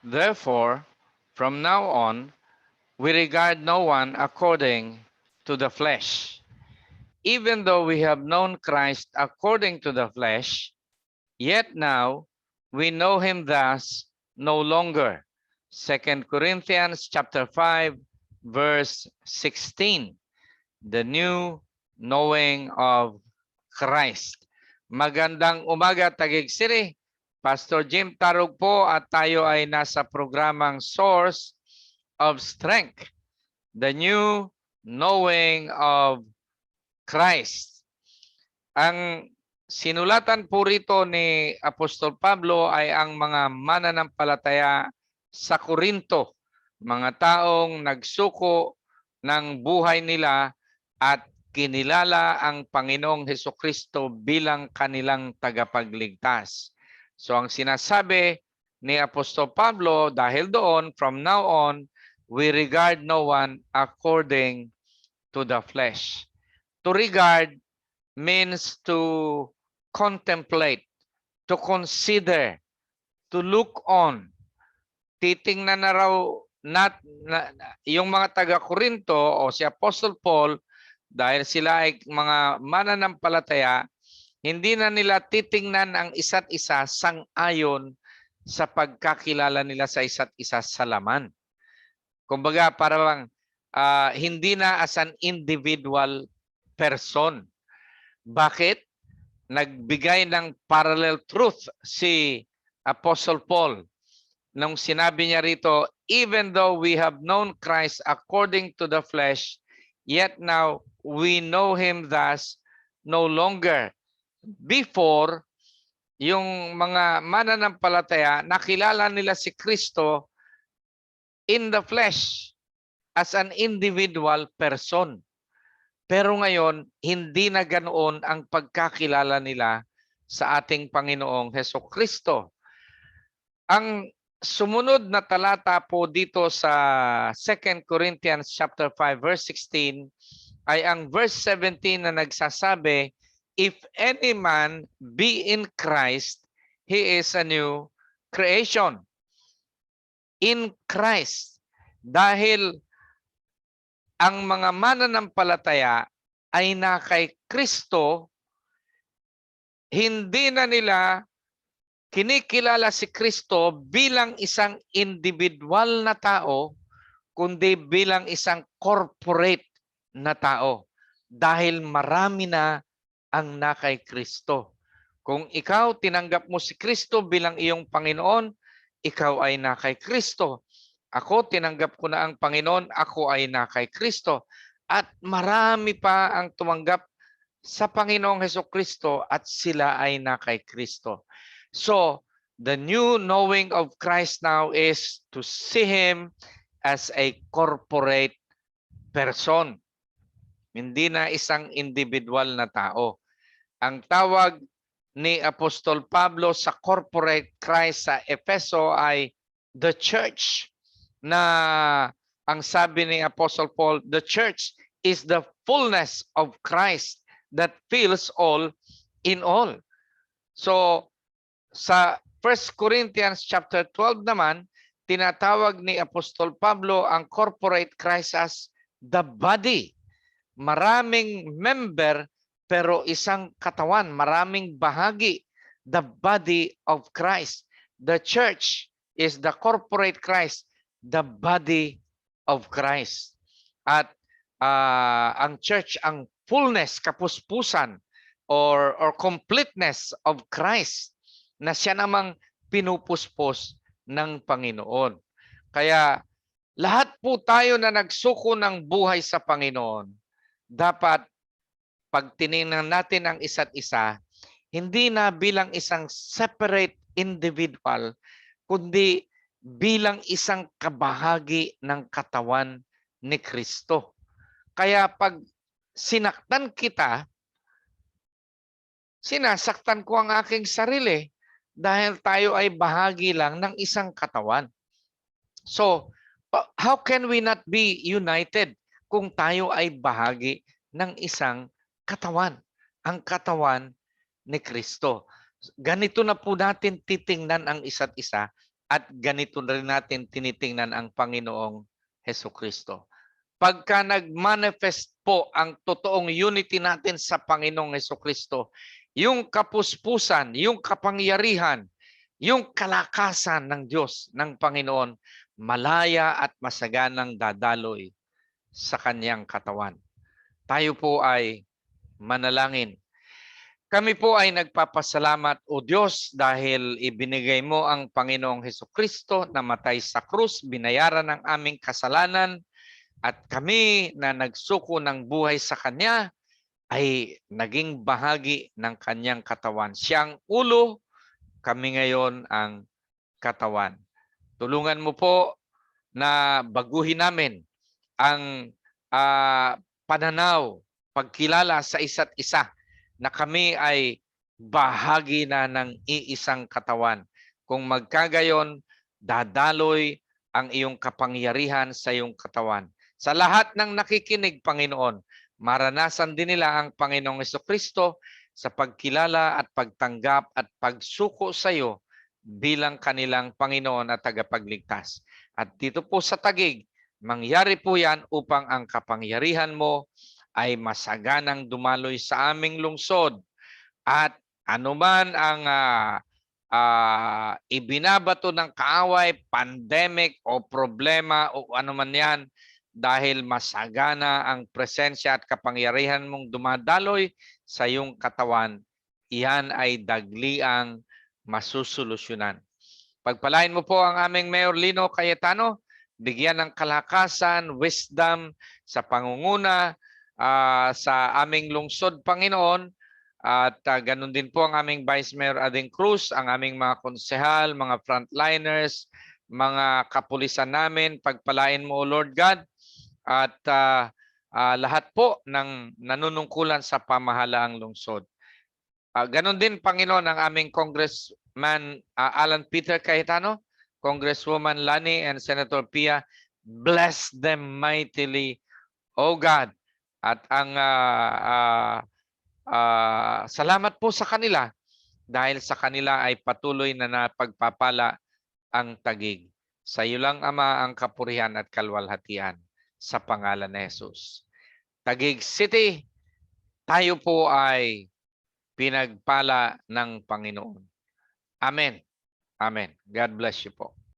Therefore, from now on, we regard no one according to the flesh. Even though we have known Christ according to the flesh, yet now we know him thus no longer. 2 Corinthians chapter 5, verse 16. The new knowing of Christ. Magandang umaga, Taguig City. Pastor Jim Tarug po at tayo ay nasa programang Source of Strength. The new knowing of Christ. Ang sinulatan po rito ni Apostol Pablo ay ang mga mananampalataya sa Korinto, mga taong nagsuko ng buhay nila at kinilala ang Panginoong Hesukristo bilang kanilang tagapagligtas. So ang sinasabi ni Apostol Pablo, dahil doon, from now on, we regard no one according to the flesh. To regard means to contemplate, to consider, to look on. Titingnan na raw yung mga taga-Korinto o si Apostle Paul, dahil sila ay mga mananampalataya, hindi na nila titingnan ang isa't isa sang-ayon sa pagkakilala nila sa isa't isa sa laman. Kumbaga, parang hindi na as an individual person. Bakit? Nagbigay ng parallel truth si Apostle Paul nung sinabi niya rito, even though we have known Christ according to the flesh, yet now we know him thus no longer. Before, yung mga mananampalataya, nakilala nila si Kristo in the flesh as an individual person. Pero ngayon, hindi na ganoon ang pagkakilala nila sa ating Panginoong Hesukristo. Ang sumunod na talata po dito sa 2 Corinthians chapter 5 verse 16 ay ang verse 17 na nagsasabi, if any man be in Christ, he is a new creation. In Christ. Dahil ang mga mananampalataya ay na kay Kristo, hindi na nila kinikilala si Kristo bilang isang individual na tao, kundi bilang isang corporate na tao. Dahil marami na ang na kay Kristo. Kung ikaw tinanggap mo si Kristo bilang iyong Panginoon, ikaw ay na kay Kristo. Ako, tinanggap ko na ang Panginoon, ako ay na kay Kristo. At marami pa ang tumanggap sa Panginoong Hesukristo at sila ay na kay Kristo. So, the new knowing of Christ now is to see Him as a corporate person. Hindi na isang individual na tao. Ang tawag ni Apostol Pablo sa corporate Christ sa Efeso ay the church. Na ang sabi ni Apostle Paul, the church is the fullness of Christ that fills all in all. So sa 1 Corinthians chapter 12 naman, tinatawag ni Apostol Pablo ang corporate Christ as the body. Maraming member pero isang katawan, maraming bahagi. The body of Christ. The church is the corporate Christ, the body of Christ. At ang church, ang fullness, kapuspusan, or completeness of Christ na siya namang pinupuspos ng Panginoon. Kaya lahat po tayo na nagsuko ng buhay sa Panginoon, dapat pag tinignan natin ang isa't isa, hindi na bilang isang separate individual, kundi bilang isang kabahagi ng katawan ni Kristo. Kaya pag sinaktan kita, sinasaktan ko ang aking sarili dahil tayo ay bahagi lang ng isang katawan. So, how can we not be united kung tayo ay bahagi ng isang katawan? Ang katawan ni Kristo. Ganito na po natin titingnan ang isa't isa at ganito na rin natin tinitingnan ang Panginoong Hesukristo. Pagka nag-manifest po ang totoong unity natin sa Panginoong Hesukristo, yung kapuspusan, yung kapangyarihan, yung kalakasan ng Diyos, ng Panginoon, malaya at masaganang dadaloy sa kanyang katawan. Tayo po ay manalangin. Kami po ay nagpapasalamat, O Diyos, dahil ibinigay mo ang Panginoong Hesukristo na matay sa krus, binayaran ng aming kasalanan, at kami na nagsuko ng buhay sa Kanya ay naging bahagi ng Kanyang katawan. Siyang ulo, kami ngayon ang katawan. Tulungan mo po na baguhin namin ang pananaw, pagkilala sa isa't isa na kami ay bahagi na ng iisang katawan. Kung magkagayon, dadaloy ang iyong kapangyarihan sa iyong katawan. Sa lahat ng nakikinig, Panginoon, maranasan din nila ang Panginoong Hesukristo sa pagkilala at pagtanggap at pagsuko sa iyo bilang kanilang Panginoon at tagapagligtas. At dito po sa Taguig, mangyari po yan upang ang kapangyarihan mo ay masaganang dumaloy sa aming lungsod. At anuman ang ibinabato ng kaaway, pandemic o problema o anuman yan, dahil masagana ang presensya at kapangyarihan mong dumadaloy sa iyong katawan, iyan ay dagliang masusolusyonan. Pagpalain mo po ang aming Mayor Lino Cayetano, bigyan ng kalakasan, wisdom sa pangunguna sa aming lungsod, Panginoon. At ganun din po ang aming Vice Mayor Ading Cruz, ang aming mga konsehal, mga frontliners, mga kapulisan namin. Pagpalain mo, Lord God. At lahat po ng nanunungkulan sa pamahalaang lungsod. Ganon din, Panginoon, ang aming Congressman Alan Peter Cayetano, Congresswoman Lani, and Senator Pia. Bless them mightily, O God. At ang salamat po sa kanila dahil sa kanila ay patuloy na napagpapala ang Taguig. Sa iyo lang, Ama, ang kapurihan at kalwalhatian sa pangalan ni Jesus. Taguig City, tayo po ay pinagpala ng Panginoon. Amen. Amen. God bless you po.